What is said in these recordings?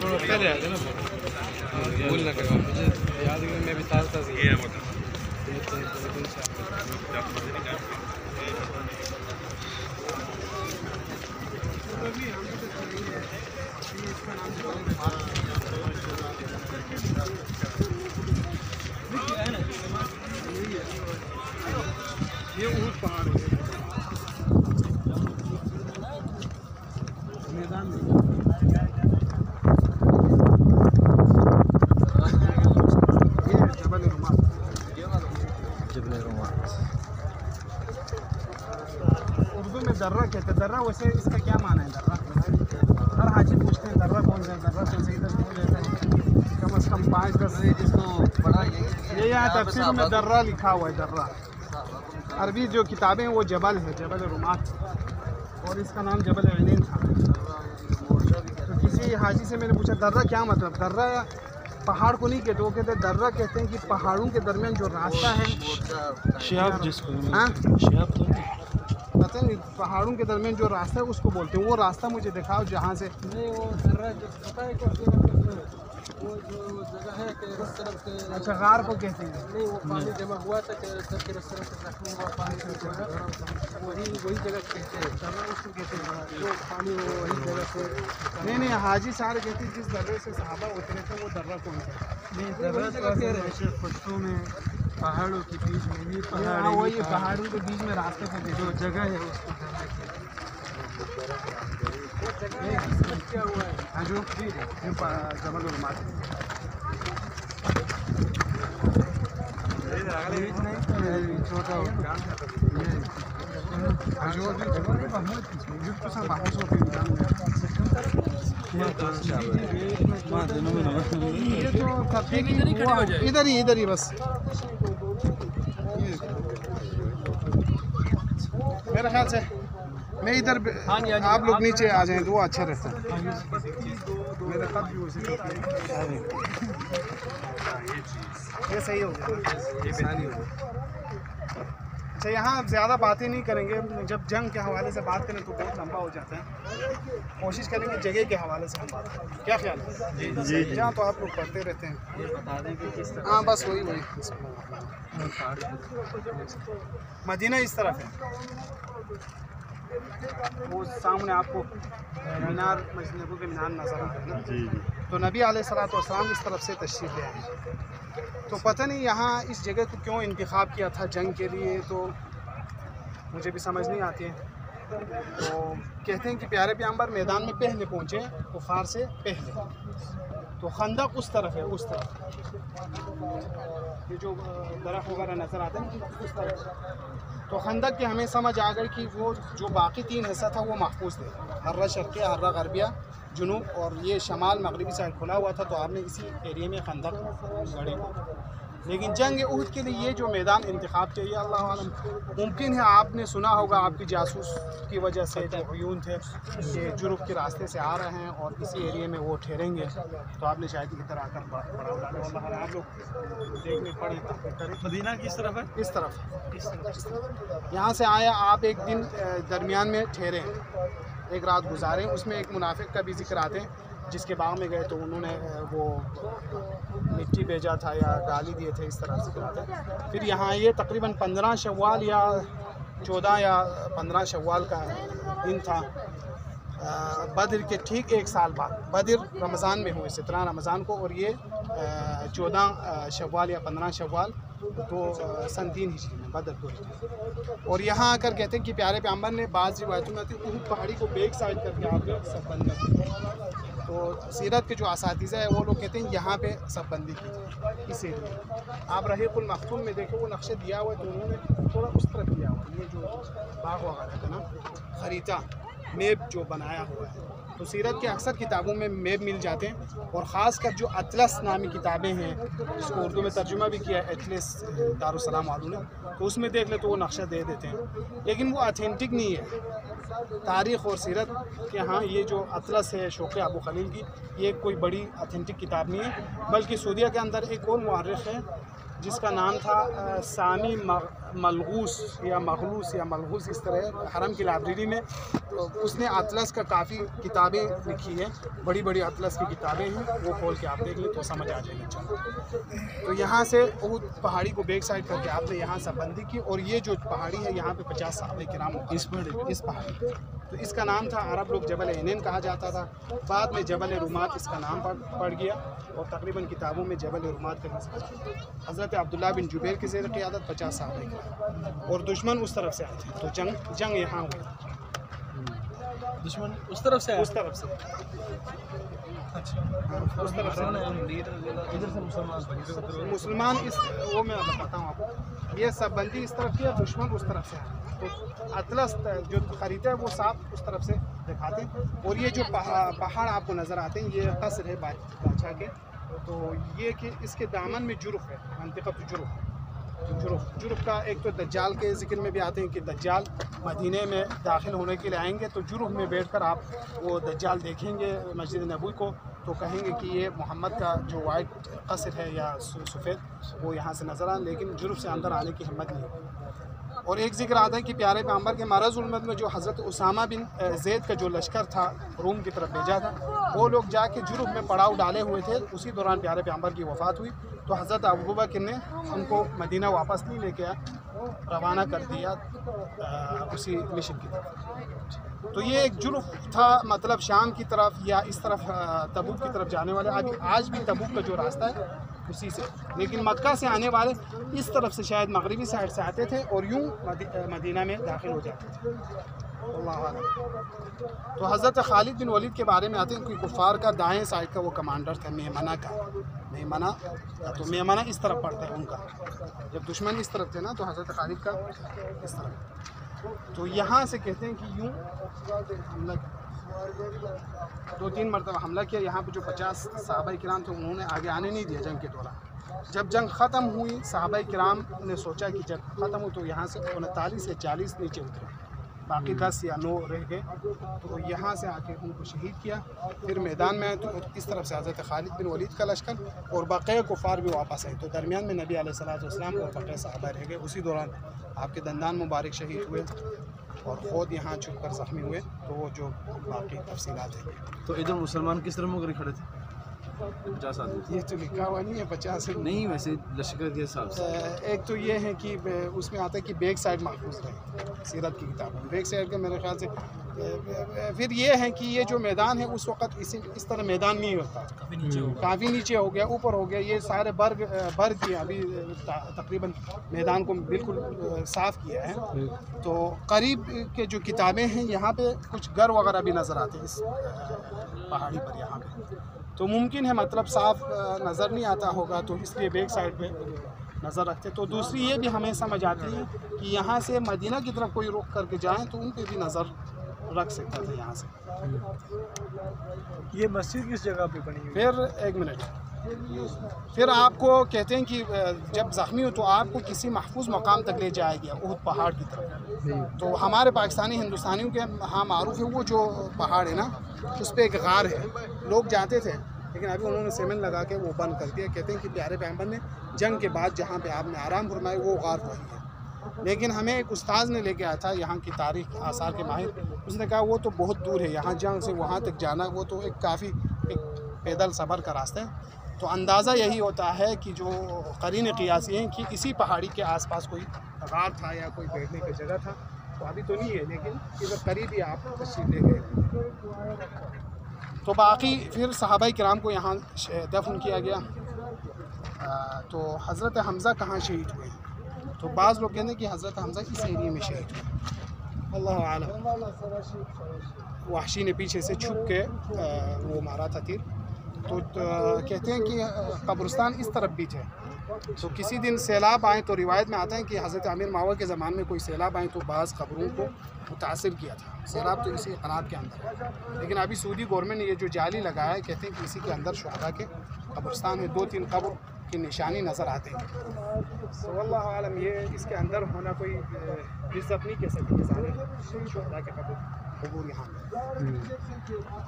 थोड़ा पहले आ जाना, भूल ना करना मुझे याद है, मैं भी ताज़ा ये है मतलब ये ऊँट पहाड़ है मैदान में। ये जबल रुमात, जबल रुमात उर्दू में दर्रा कहते हैं। दर्रा वैसे इसका क्या माना है? दर्रा हर हाजी पूछते हैं दर्रा कौन सा है, दर्रा कौन सा इधर कौन रहता है। कम से कम 5-10 जिसको पढ़ा ये यहाँ तफसीर में दर्रा लिखा हुआ है। दर्रा अरबी जो किताबें हैं वो जबल है, जबल रुमात, और इसका नाम जबल ऐनीन था। तो किसी हाजी से मैंने पूछा दर्रा क्या मतलब? दर्रा पहाड़ को नहीं कहते, वो कहते दर्रा कहते हैं कि पहाड़ों के दरमियान जो रास्ता है, शिहाब जिसको, हाँ शिहाब तो पता नहीं, पहाड़ों के दरमियान जो रास्ता है उसको बोलते हैं। वो रास्ता मुझे दिखाओ जहाँ से। नहीं वो दर्रा जो पता है वो जो जगह है कि इस तरफ से, अच्छा गार को कहते हैं। नहीं वो पानी जमा हुआ था कि इस तरफ से रखने हुआ पानी वही जगह कहते हैं, उसको कहते हैं जो पानी वही जगह से। नहीं हाजी सारे कहते हैं जिस दर्रे से सहाबा उतरे थे वो दर्रा कौन सा? नहीं दर्रा पश्तों में पहाड़ों के बीच में, ये पहाड़ वही पहाड़ों के बीच में रास्ते पे जो जगह है उसको क्या हुआ है। हाँ जो जबल रुमात छोटा इधर ही बस मेरे ख्याल से मैं इधर, आप लोग नीचे आ जाएं तो वो अच्छा रहता है। मेरा खत भी वैसे ये सही हो गया, अच्छा यहाँ ज़्यादा बातें नहीं करेंगे। जब जंग के हवाले से बात करें तो बहुत लंबा हो जाता है। कोशिश करेंगे जगह के हवाले से हम बात करें, क्या ख्याल है? जी जहाँ तो आप लोग पढ़ते रहते हैं, ये बता दें कि किस तरह। हाँ बस वही मदीना इस तरफ है, वो सामने आपको मीनार, मस्जिद नबवी के मीनार नज़र आता है ना। जी तो नबी अलैहिस्सलाम इस तरफ से तशरीफ़ ले आए। तो पता नहीं यहाँ इस जगह को क्यों इंतखाब किया था जंग के लिए, तो मुझे भी समझ नहीं आती है। तो कहते हैं कि प्यारे पैगंबर मैदान में पहले पहुँचे कुफार से पहले, तो खंदक उस तरफ है, उस तरफ ये जो दरख्त वगैरह नज़र आते हैं उस तरफ। तो खंदक के हमें समझ आ गई कि वो जो बाकी 3 हिस्सा था वो महफूज थे, हर्रा शर्क़िया, हर्रा गरबिया, जुनूब, और ये शमाल मगरबी साइड खुला हुआ था। तो आपने इसी एरिया में खंदक गढ़े। लेकिन जंग उहद के लिए ये जो मैदान इंतखाब चाहिए, अल्लाह आलम, मुमकिन है आपने सुना होगा आपकी जासूस की वजह से जो अयून थे ये जुर्फ के रास्ते से आ रहे हैं और इसी एरिया में वो ठहरेंगे, तो आपने शायद इधर आकर पड़ाव डाले। आप लोग देखने पड़े करें। मदीना किस तरफ है? इस तरफ यहाँ से आया आप, एक दिन दरमियान में ठहरे, एक रात गुजारें। उसमें एक मुनाफिक का भी जिक्र आते हैं जिसके बाग में गए तो उन्होंने वो मिट्टी भेजा था या गाली दिए थे, इस तरह से कराते हैं। फिर यहाँ ये तकरीबन 15 शव्वाल या 14 या 15 शव्वाल का दिन था, बद्र के ठीक 1 साल बाद। बद्र रमज़ान में हुए, 17 रमज़ान को, और ये 14 शव्वाल या 15 शव्वाल तो सन 3 हिजरी में बद्र को। और यहाँ आकर कहते हैं कि प्यारे पैगंबर ने बाज़ रिवायतों में उहद पहाड़ी को बैक साइड करके आपने सब बंद कर दिया। तो सीरत के जो असातिज़ा है वो लोग कहते हैं यहाँ पे सब बंदी की इस एरिया। आप रहीकुल मखतूम में देखो वो नक्शे दिया हुआ है, तो उन्होंने थोड़ा उस तरफ दिया हुआ है, ये जो बाग वगैरह था ना, खरीता मैप जो बनाया हुआ है। तो सीरत के अक्सर किताबों में मैप मिल जाते हैं, और ख़ासकर जो अतलस नामी किताबें हैं जिसको उर्दू में तर्जुमा भी किया है अतलस दारुस्सलाम वालों ने, तो उसमें देख ले तो वो नक्शा दे देते हैं, लेकिन वो ऑथेंटिक नहीं है। तारीख़ और सीरत के हाँ ये जो अतलस है शौक़ अबू खलील की, ये कोई बड़ी ऑथेंटिक किताब नहीं है, बल्कि सऊदीया के अंदर एक और मुअर्रिख़ है जिसका नाम था सामी मलगूस या मलगूस इस तरह हरम की लाइब्रेरी में उसने अतलस का काफ़ी किताबें लिखी हैं, बड़ी बड़ी अतलस की किताबें हैं, वो खोल के आप देख लें तो समझ आ जाएगी। अच्छा, तो यहाँ से उहद पहाड़ी को बैक साइड करके आपने यहाँ से बंदी की, और ये जो पहाड़ी है यहाँ पे 50 सहाबा किराम इस पहाड़ी, तो इसका नाम था, अरब लोग जबल एनन कहा जाता था, बाद में जबल रुमात इसका नाम पड़ गया, और तकरीबन किताबों में जबल रुमात का हिस्सा हज़रत अब्दुल्ला बिन जुबैर की ज़ेर क़ियादत 50 सहाबा, और दुश्मन उस तरफ से आए थे, तो जंग यहाँ हुई, दुश्मन उस तरफ से अच्छा, उस तरफ से इधर से मुसलमान इस वो मैं बताता हूँ आपको, ये सब बंदी इस तरफ की है, दुश्मन उस तरफ से है, तो अतलस जो खरीदे है वो साफ उस तरफ से दिखाते हैं। और ये जो पहाड़ आपको नज़र आते हैं ये कसर है बादशाह के, तो ये कि इसके दामन में जुर्फ है, मंतिक़त जुर्फ का एक तो दज्जाल के ज़िक्र में भी आते हैं कि दज्जाल मदीने में दाखिल होने के लिए आएंगे, तो जुर्फ में बैठकर आप वो दज्जाल देखेंगे मस्जिद नबवी को, तो कहेंगे कि ये मोहम्मद का जो वाइट कसर है या सफ़ेद वो यहाँ से नज़र आए, लेकिन जुर्फ से अंदर आने की हिम्मत नहीं होगी। और एक जिक्र आता है कि प्यारे पैगम्बर के मरज़ुल मौत में जो हज़रत उसामा बिन ज़ैद का जो लश्कर था रूम की तरफ भेजा था, वो लोग जाके जुर्फ में पड़ाव डाले हुए थे, उसी दौरान प्यारे पैगम्बर की वफ़ात हुई, तो हज़रत अबू बकर ने उनको मदीना वापस नहीं लेके रवाना कर दिया उसी मिशन की तरफ। तो ये एक जुर्फ था, मतलब शाम की तरफ या इस तरफ तबूक की तरफ जाने वाले, अभी आज भी तबूक का जो रास्ता है उसी से, लेकिन मक्का से आने वाले इस तरफ से शायद मगरिबी साइड से आते थे और यूं मदीना में दाखिल हो जाते थे। अल्लाह आलम। तो हज़रत खालिद बिन वलीद के बारे में आते हैं कि कुफ़ार का दाएं साइड का वो कमांडर था मेमना का, तो मेमना इस तरफ पड़ता है उनका, जब दुश्मन इस तरफ थे ना तो हज़रत खालिद का इस तरफ। तो यहाँ से कहते हैं कि यूँ हमला 2-3 मरतबा हमला किया, यहाँ पे जो 50 सहाबा किराम थे उन्होंने आगे आने नहीं दिया जंग के दौरान। जब जंग ख़त्म हुई सहाबा किराम ने सोचा कि जब ख़त्म हो तो यहाँ से 39 या 40 नीचे उतरे, बाकी 10 या 9 रह गए, तो यहाँ से आके उनको शहीद किया। फिर मैदान में आए तो इस तरफ से हज़रत खालिद बिन वलीद का लश्कर और बक़िया कुफ़ार भी वापस आए, तो दरमियान में नबी अलैहिस्सलाम और बक़िया सहाबा रह गए। उसी दौरान आपके दंदान मुबारक शहीद हुए और ख़ुद यहाँ छुप कर ज़ख्मी हुए, तो वो जो बाकी तफसीलात हैं। तो इधर मुसलमान किस तरह मुकर खड़े थे? 50 आदमी। ये तो लिखा हुआ नहीं है 50 नहीं, वैसे लश्कर के हिसाब से एक तो ये है कि उसमें आता है कि बैक साइड महफूज रहे सीरत की किताब में, बैक साइड का मेरे ख्याल से। फिर ये है कि ये जो मैदान है उस वक़्त इस तरह मैदान नहीं होता, काफ़ी नीचे हो गया, ऊपर हो गया, ये सारे बर्ग किए, अभी तकरीबन मैदान को बिल्कुल साफ़ किया है। तो करीब के जो किताबें हैं यहाँ पे कुछ घर वगैरह भी नज़र आते हैं इस पहाड़ी पर यहाँ पे, तो मुमकिन है मतलब साफ नज़र नहीं आता होगा, तो इसलिए बैक साइड पे नज़र रखते। तो दूसरी ये भी हमें समझ आती है कि यहाँ से मदीना की तरफ कोई रुख करके जाएं तो उन पे भी नज़र रख सकता था यहाँ से। ये मस्जिद किस जगह पे बनी हुई? फिर एक मिनट, फिर आपको कहते हैं कि जब ज़ख्मी हो तो आपको किसी महफूज मकाम तक ले जाया गया उहद पहाड़ की तरफ। तो हमारे पाकिस्तानी हिंदुस्तानियों के हाँ मारूफ है वो जो पहाड़ है ना, उस पर एक गार है, लोग जाते थे लेकिन अभी उन्होंने सीमेंट लगा के वो बंद कर दिया। कहते हैं कि प्यारे पैगम्बर ने जंग के बाद जहाँ पे आपने आराम फरमाया वो गार वही है। लेकिन हमें एक उस्ताद ने लेके आया था यहाँ की तारीख आसार के माहिर, उसने कहा वो तो बहुत दूर है, यहाँ जंग से वहाँ तक जाना वो तो एक काफ़ी पैदल सफ़र का रास्ता है। तो अंदाज़ा यही होता है कि जो करीन क़ियासी हैं कि इसी पहाड़ी के आसपास कोई गार था या कोई बैठने की जगह था, तो अभी तो नहीं है लेकिन इधर करीब ही आप तशरीफ़ ले गए। तो बाकी फिर सहाबा किराम को यहाँ दफन किया गया। तो हज़रत हमज़ा कहाँ शहीद हुए? तो बाज़ लोग कहते हैं कि हज़रत हमज़ा इस एरिया में शहीद हुए, अल्लाह आलम। वहशी ने पीछे से छुप के वो मारा था तीर। तो कहते हैं कि कब्रिस्तान इस तरफ भी थे, तो किसी दिन सैलाब आए तो रिवायत में आता है कि हज़रत अमीर मावा के ज़माने में कोई सैलाब आए तो बाज़ कब्रों को मुतासिर किया था। सैलाब तो इसी कनात के अंदर है, लेकिन अभी सऊदी गवर्नमेंट ने ये जो जाली लगाया है कहते हैं कि इसी के अंदर शुहदा के कब्रिस्तान में 2-3 कब्र की निशानी नज़र आते हैं। तो अल्लाह आलम ये इसके अंदर होना कोई इज्जत नहीं कह सकती सारे शुहदा के कब्र यहाँ में।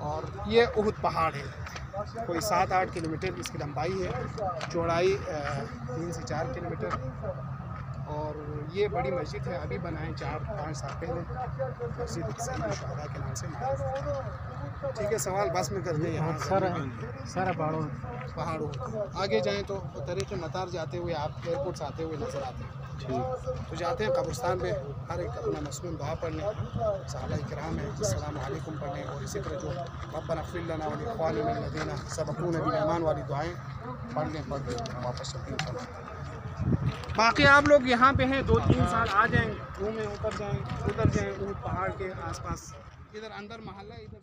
और ये उहद पहाड़ है, कोई 7-8 किलोमीटर इसकी लंबाई है, चौड़ाई 3 से 4 किलोमीटर। और ये बड़ी मस्जिद है, अभी बनाए 4-5 साल पहले, मस्जिद सईद शुहदा के नाम से मारूफ। ठीक है, सवाल बस में करते हैं। यहाँ सारा पहाड़ों आगे जाएं तो तरीक़े मतार जाते हुए आप एयरपोर्ट से आते हुए नज़र आते हैं। तो जाते हैं कब्रिस्तान पे, हर एक अपना मसनून दुआ पढ़ने, सहाबा इकराम है अस्सलामु अलैकुम पढ़ने, और इसी तरह जो रब्बना इग़फिर लना व लिइख़्वानिना अल्लज़ीना सबक़ूना बिल ईमान वाली दुआएं पढ़ लें वापस बाकी आप लोग यहाँ पे हैं 2-3 साल आ जाएँ, घूमें, ऊपर जाएँ, उधर जाएँ, ऊँट पहाड़ के आसपास, इधर अंदर महल्ला, इधर